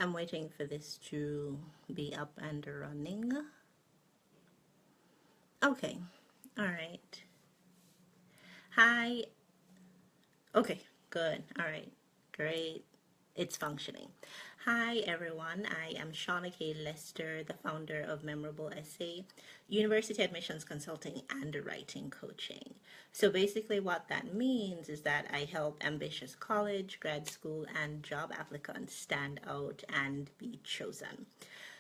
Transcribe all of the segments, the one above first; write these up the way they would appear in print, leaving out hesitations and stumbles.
I'm waiting for this to be up and running. Okay, all right. Hi. Okay, good. All right, great. It's functioning. Hi, everyone. I am Shauna K. Lester, the founder of Memorable Essay, University Admissions Consulting, and Writing Coaching. So, basically, what that means is that I help ambitious college, grad school, and job applicants stand out and be chosen.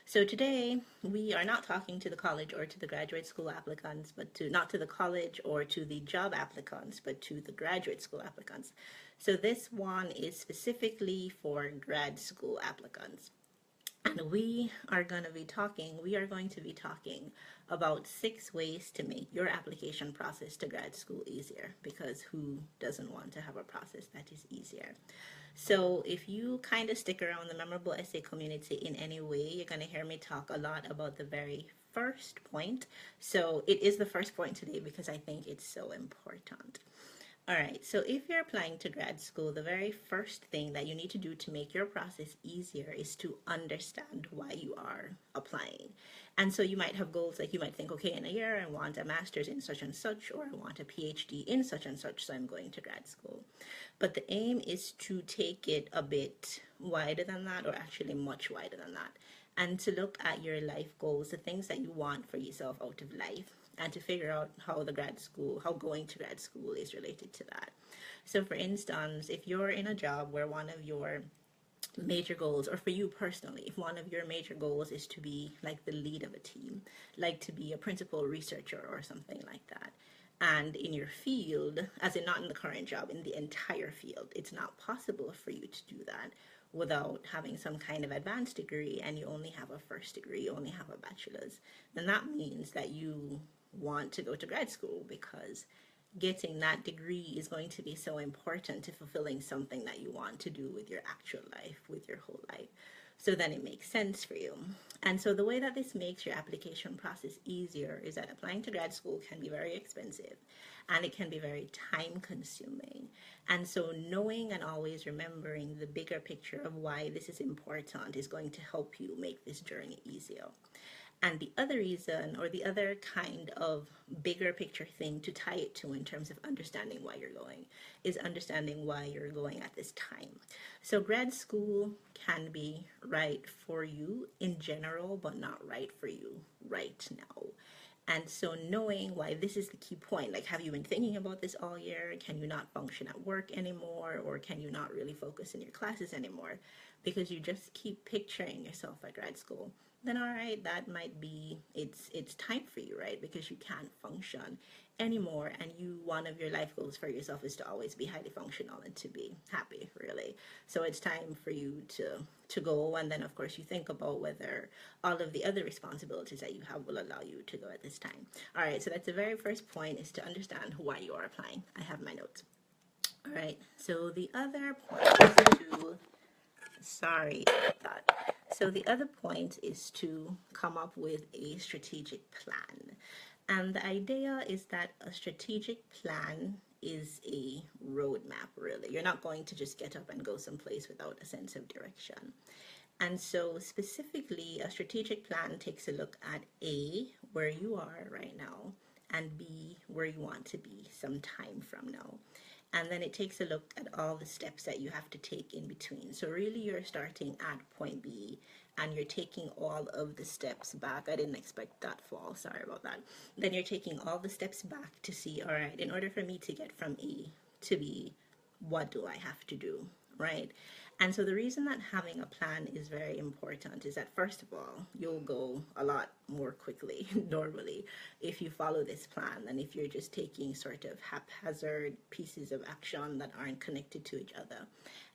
So today we are not talking to the college or to the graduate school applicants, but to not to the college or to the job applicants, but to the graduate school applicants. So this one is specifically for grad school applicants. And we are going to be talking about 6 ways to make your application process to grad school easier, because who doesn't want to have a process that is easier? So if you kind of stick around the Memorable Essay community in any way, you're going to hear me talk a lot about the very first point. So it is the first point today because I think it's so important. All right, so if you're applying to grad school, the very first thing that you need to do to make your process easier is to understand why you are applying. And so you might have goals, like you might think, okay, in a year I want a master's in such and such, or I want a PhD in such and such, so I'm going to grad school. But the aim is to take it a bit wider than that, or actually much wider than that, and to look at your life goals, the things that you want for yourself out of life, and to figure out how going to grad school is related to that. So, for instance, if you're in a job where one of your major goals, or for you personally, if one of your major goals is to be like the lead of a team, like to be a principal researcher or something like that, and in your field, as in not in the current job, in the entire field, it's not possible for you to do that without having some kind of advanced degree, and you only have a first degree, you only have a bachelor's, then that means that you want to go to grad school, because getting that degree is going to be so important to fulfilling something that you want to do with your actual life, with your whole life. So then it makes sense for you. And so the way that this makes your application process easier is that applying to grad school can be very expensive, and it can be very time consuming. And so knowing and always remembering the bigger picture of why this is important is going to help you make this journey easier. And the other reason, or the other kind of bigger picture thing to tie it to in terms of understanding why you're going, is understanding why you're going at this time. So, grad school can be right for you in general, but not right for you right now. And so, knowing why this is the key point, like, have you been thinking about this all year? Can you not function at work anymore? Or can you not really focus in your classes anymore? Because you just keep picturing yourself at grad school, then all right, that might be it's time for you, right? Because you can't function anymore, and one of your life goals for yourself is to always be highly functional and to be happy, really. So it's time for you to go, and then of course you think about whether all of the other responsibilities that you have will allow you to go at this time. All right, so that's the very first point, is to understand why you are applying. I have my notes. All right, so the other point is to sorry about that. So the other point is to come up with a strategic plan. And the idea is that a strategic plan is a roadmap, really. You're not going to just get up and go someplace without a sense of direction. And so, specifically, a strategic plan takes a look at A, where you are right now, and B, where you want to be some time from now. And then it takes a look at all the steps that you have to take in between. So, really, you're starting at point B, and you're taking all of the steps back. I didn't expect that fall, sorry about that. Then you're taking all the steps back to see, all right, in order for me to get from A to B, what do I have to do, right? And so the reason that having a plan is very important is that, first of all, you'll go a lot more quickly normally if you follow this plan than if you're just taking sort of haphazard pieces of action that aren't connected to each other.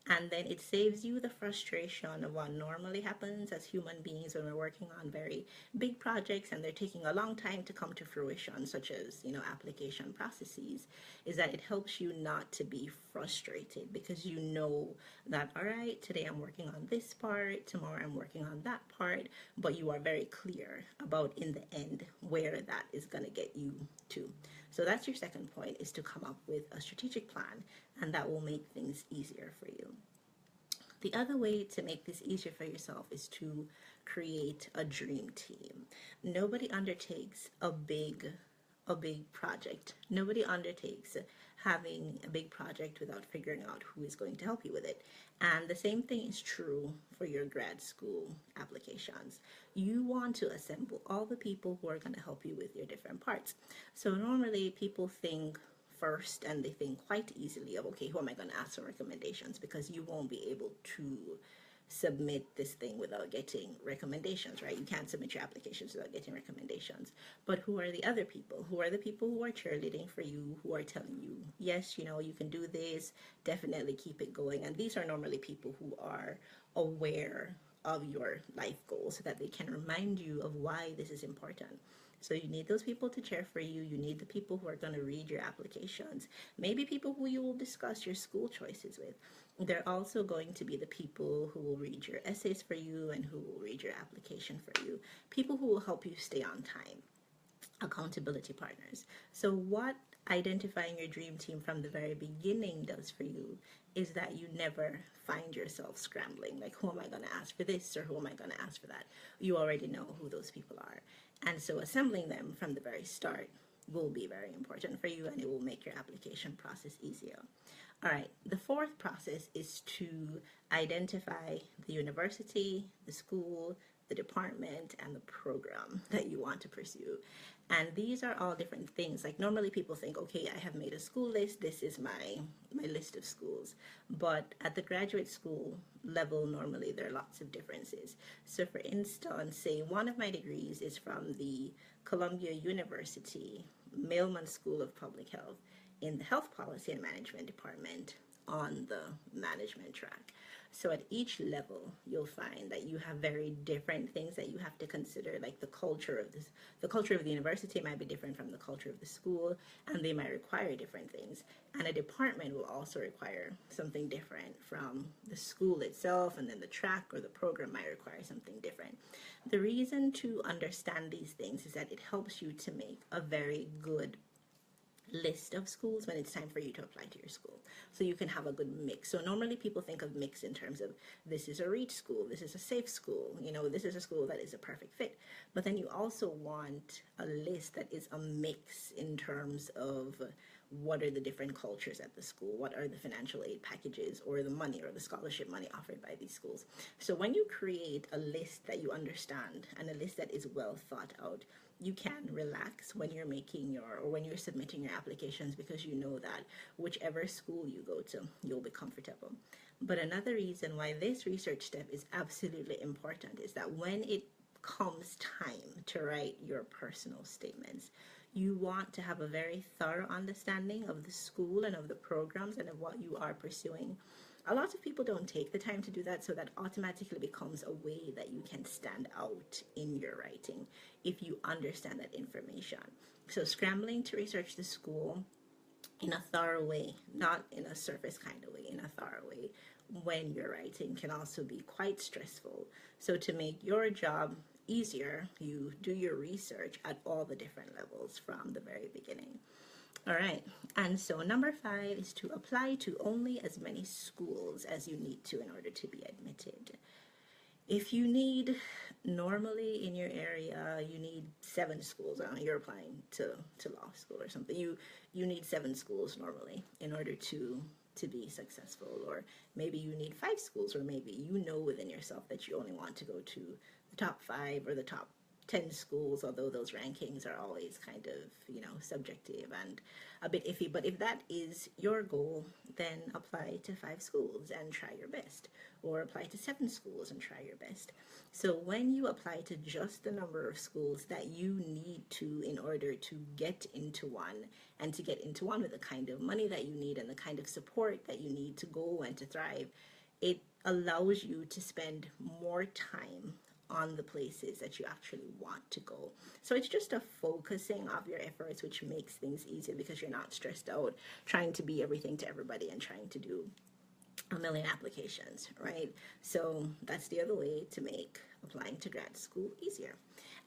And then it saves you the frustration of what normally happens as human beings when we're working on very big projects and they're taking a long time to come to fruition, such as, application processes, is that it helps you not to be frustrated, because you know that, all right, today I'm working on this part, tomorrow I'm working on that part, but you are very clear about in the end where that is going to get you to. So that's your second point, is to come up with a strategic plan, and that will make things easier for you. The other way to make this easier for yourself is to create a dream team. Nobody undertakes a big project. Nobody undertakes having a big project without figuring out who is going to help you with it. And the same thing is true for your grad school applications. You want to assemble all the people who are going to help you with your different parts. So normally people think first and they think quite easily of, okay, who am I going to ask for recommendations, because you won't be able to submit this thing without getting recommendations, right? You can't submit your applications without getting recommendations. But who are the other people? Who are the people who are cheerleading for you, who are telling you, yes, you can do this, definitely keep it going? And these are normally people who are aware of your life goals so that they can remind you of why this is important. So you need those people to cheer for you. You need the people who are going to read your applications. Maybe people who you will discuss your school choices with. They're also going to be the people who will read your essays for you and who will read your application for you. People who will help you stay on time. Accountability partners. So what identifying your dream team from the very beginning does for you is that you never find yourself scrambling, like, who am I going to ask for this or who am I going to ask for that? You already know who those people are. And so assembling them from the very start will be very important for you, and it will make your application process easier. All right, the fourth process is to identify the university, the school, the department, and the program that you want to pursue. And these are all different things. Like normally people think, okay, I have made a school list. This is my list of schools. But at the graduate school level, normally there are lots of differences. So for instance, say one of my degrees is from the Columbia University Mailman School of Public Health in the Health Policy and Management Department on the management track. So at each level, you'll find that you have very different things that you have to consider, like the culture of this. The culture of the university might be different from the culture of the school, and they might require different things. And a department will also require something different from the school itself, and then the track or the program might require something different. The reason to understand these things is that it helps you to make a very good list of schools when it's time for you to apply to your school, so you can have a good mix. So normally people think of mix in terms of, this is a reach school, this is a safe school, this is a school that is a perfect fit. But then you also want a list that is a mix in terms of what are the different cultures at the school, what are the financial aid packages or the money or the scholarship money offered by these schools. So when you create a list that you understand and a list that is well thought out, you can relax when you're when you're submitting your applications, because you know that whichever school you go to, you'll be comfortable. But another reason why this research step is absolutely important is that when it comes time to write your personal statements, you want to have a very thorough understanding of the school and of the programs and of what you are pursuing. A lot of people don't take the time to do that, so that automatically becomes a way that you can stand out in your writing if you understand that information. So scrambling to research the school in a thorough way, not in a surface kind of way, in a thorough way, when you're writing can also be quite stressful. So to make your job easier, you do your research at all the different levels from the very beginning. All right, and so number 5 is to apply to only as many schools as you need to in order to be admitted. If you need, normally in your area, you need 7 schools. You're applying to law school or something. You need 7 schools normally in order to be successful, or maybe you need 5 schools, or maybe you know within yourself that you only want to go to the top 5 or the top 10 schools, although those rankings are always kind of, subjective and a bit iffy. But if that is your goal, then apply to 5 schools and try your best, or apply to 7 schools and try your best. So when you apply to just the number of schools that you need to in order to get into one, and to get into one with the kind of money that you need and the kind of support that you need to go and to thrive, it allows you to spend more time on the places that you actually want to go. So it's just a focusing of your efforts, which makes things easier because you're not stressed out trying to be everything to everybody and trying to do a million applications, right? So that's the other way to make applying to grad school easier.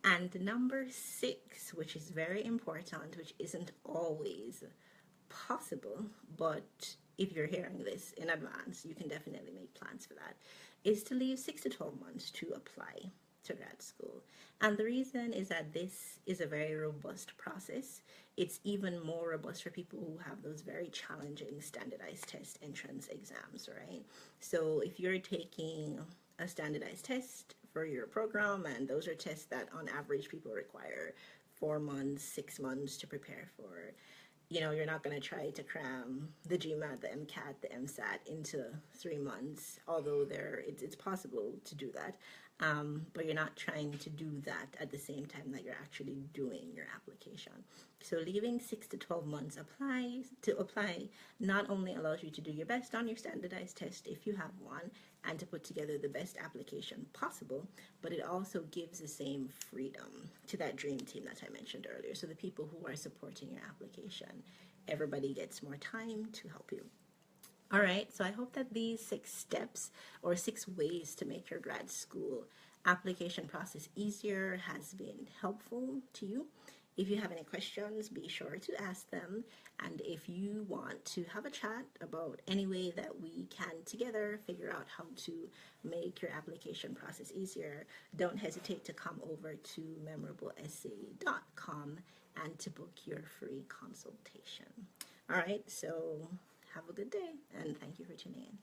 And number 6, which is very important, which isn't always possible, but if you're hearing this in advance, you can definitely make plans for that, is to leave 6 to 12 months to apply to grad school. And the reason is that this is a very robust process. It's even more robust for people who have those very challenging standardized test entrance exams, right? So if you're taking a standardized test for your program, and those are tests that on average people require 4 months, 6 months to prepare for, you're not going to try to cram the GMAT, the MCAT, the MSAT into 3 months, although it's possible to do that. But you're not trying to do that at the same time that you're actually doing your application. So leaving 6 to 12 months to apply not only allows you to do your best on your standardized test if you have one, and to put together the best application possible, but it also gives the same freedom to that dream team that I mentioned earlier. So the people who are supporting your application, everybody gets more time to help you. All right, so I hope that these 6 steps or 6 ways to make your grad school application process easier has been helpful to you. If you have any questions, be sure to ask them. And if you want to have a chat about any way that we can together figure out how to make your application process easier, don't hesitate to come over to memorableessay.com and to book your free consultation. All right, so have a good day, and thank you for tuning in.